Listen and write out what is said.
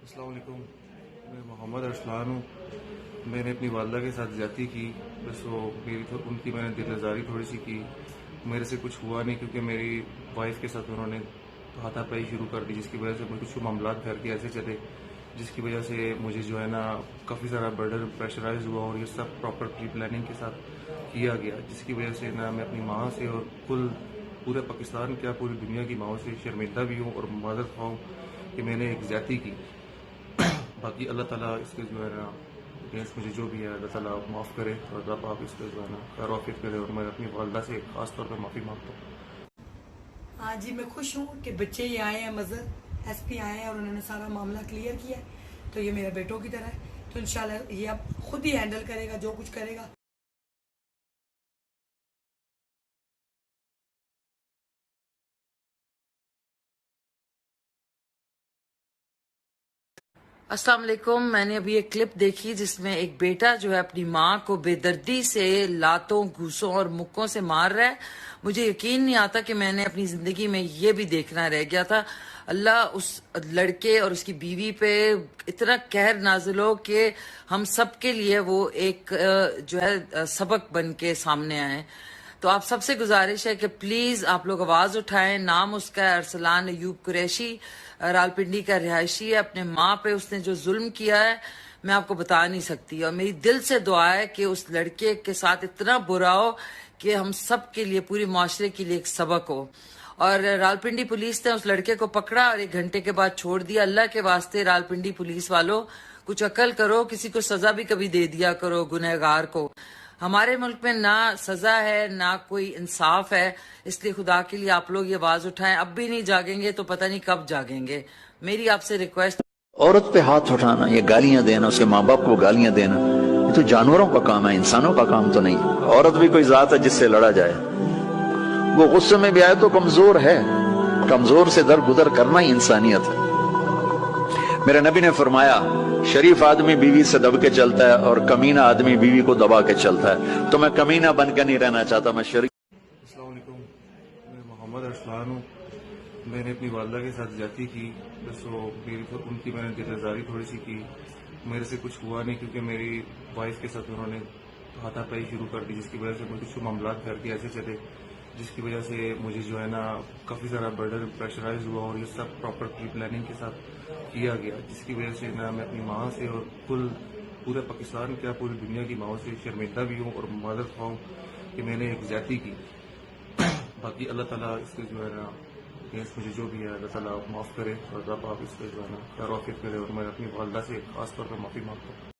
السلام علیکم، میں محمد ارسلان ہوں۔ میں نے اپنی والدہ کے ساتھ زیادتی کی، بس وہ ان کی میں نے دل آزاری تھوڑی سی کی۔ میرے سے کچھ ہوا نہیں کیونکہ میری وائف کے ساتھ انہوں نے ہاتھا پائی شروع کر دی، جس کی وجہ سے مجھے کچھ معاملات گھر کے ایسے چلے جس کی وجہ سے مجھے جو ہے نا کافی سارا برڈن پریشرائز ہوا، اور یہ سب پراپر پری پلاننگ کے ساتھ کیا گیا، جس کی وجہ سے نا میں اپنی ماں سے اور پورے پاکستان کیا پوری دنیا کی ماں سے شرمندہ بھی ہوں اور معذرت خواہ ہوں کہ میں نے ایک زیادتی کی۔ باقی اللہ تعالیٰ اس کے جو ہے نا اگینسٹ مجھے جو بھی ہے اللہ تعالیٰ معاف کرے، اور رب آپ اس پہ جو ہے نا خیر و عافیت کرے، اور میں اپنی والدہ سے خاص طور پہ معافی مانگتا ہوں۔ ہاں جی، میں خوش ہوں کہ بچے یہ آئے ہیں، مظہر ایس پی آئے ہیں اور انہوں نے سارا معاملہ کلیئر کیا ہے، تو یہ میرے بیٹوں کی طرح ہے، تو انشاءاللہ یہ اب خود ہی ہینڈل کرے گا جو کچھ کرے گا۔ السلام علیکم۔ میں نے ابھی ایک کلپ دیکھی جس میں ایک بیٹا جو ہے اپنی ماں کو بے دردی سے لاتوں، گھوسوں اور مکوں سے مار رہا ہے۔ مجھے یقین نہیں آتا کہ میں نے اپنی زندگی میں یہ بھی دیکھنا رہ گیا تھا۔ اللہ اس لڑکے اور اس کی بیوی پہ اتنا قہر نازل ہو کہ ہم سب کے لیے وہ ایک جو ہے سبق بن کے سامنے آئے۔ تو آپ سب سے گزارش ہے کہ پلیز آپ لوگ آواز اٹھائیں۔ نام اس کا ہے ارسلان ایوب قریشی، راولپنڈی کا رہائشی ہے۔ اپنے ماں پہ اس نے جو ظلم کیا ہے میں آپ کو بتا نہیں سکتی، اور میری دل سے دعا ہے کہ اس لڑکے کے ساتھ اتنا برا ہو کہ ہم سب کے لیے، پوری معاشرے کے لیے ایک سبق ہو۔ اور راولپنڈی پولیس نے اس لڑکے کو پکڑا اور 1 گھنٹے کے بعد چھوڑ دیا۔ اللہ کے واسطے راولپنڈی پولیس والوں کچھ عقل کرو، کسی کو سزا بھی کبھی دے دیا کرو گنہگار کو۔ ہمارے ملک میں نہ سزا ہے نہ کوئی انصاف ہے، اس لیے خدا کے لیے آپ لوگ یہ آواز اٹھائیں۔ اب بھی نہیں جاگیں گے تو پتہ نہیں کب جاگیں گے۔ میری آپ سے ریکویسٹ، عورت پہ ہاتھ اٹھانا، یہ گالیاں دینا، اس کے ماں باپ کو گالیاں دینا، یہ تو جانوروں کا کام ہے، انسانوں کا کام تو نہیں۔ عورت بھی کوئی ذات ہے جس سے لڑا جائے، وہ غصے میں بھی آئے تو کمزور ہے، کمزور سے درگزر کرنا ہی انسانیت ہے۔ میرے نبی نے فرمایا شریف آدمی بیوی سے دب کے چلتا ہے اور کمینہ آدمی بیوی کو دبا کے چلتا ہے، تو میں کمینہ بن کے نہیں رہنا چاہتا، میں شریف۔ السلام علیکم، میں محمد ارسلان ہوں۔ میں نے اپنی والدہ کے ساتھ زیادتی کی، بس وہ ان کی میں نے دل آزاری تھوڑی سی کی۔ میرے سے کچھ ہوا نہیں کیونکہ میری وائف کے ساتھ انہوں نے ہاتھا پائی شروع کر دی، جس کی وجہ سے مجھے کچھ معاملات گھر کے ایسے چلے جس کی وجہ سے مجھے جو ہے نا کافی سارا برڈن پریشرائز ہوا، اور یہ سب پراپر پری پلاننگ کے ساتھ کیا گیا، جس کی وجہ سے نا میں اپنی ماں سے اور پورے پاکستان کیا پوری دنیا کی ماں سے شرمندہ بھی ہوں اور معذرت خواہ ہوں کہ میں نے ایک زیادتی کی۔ باقی اللہ تعالیٰ اس کے جو ہے نا اگینسٹ مجھے جو بھی ہے اللہ تعالیٰ معاف کرے، اور رب آپ اس پہ جو ہے نا خیر و عافیت کرے، اور میں اپنی والدہ سے خاص طور پہ معافی مانگتا ہوں۔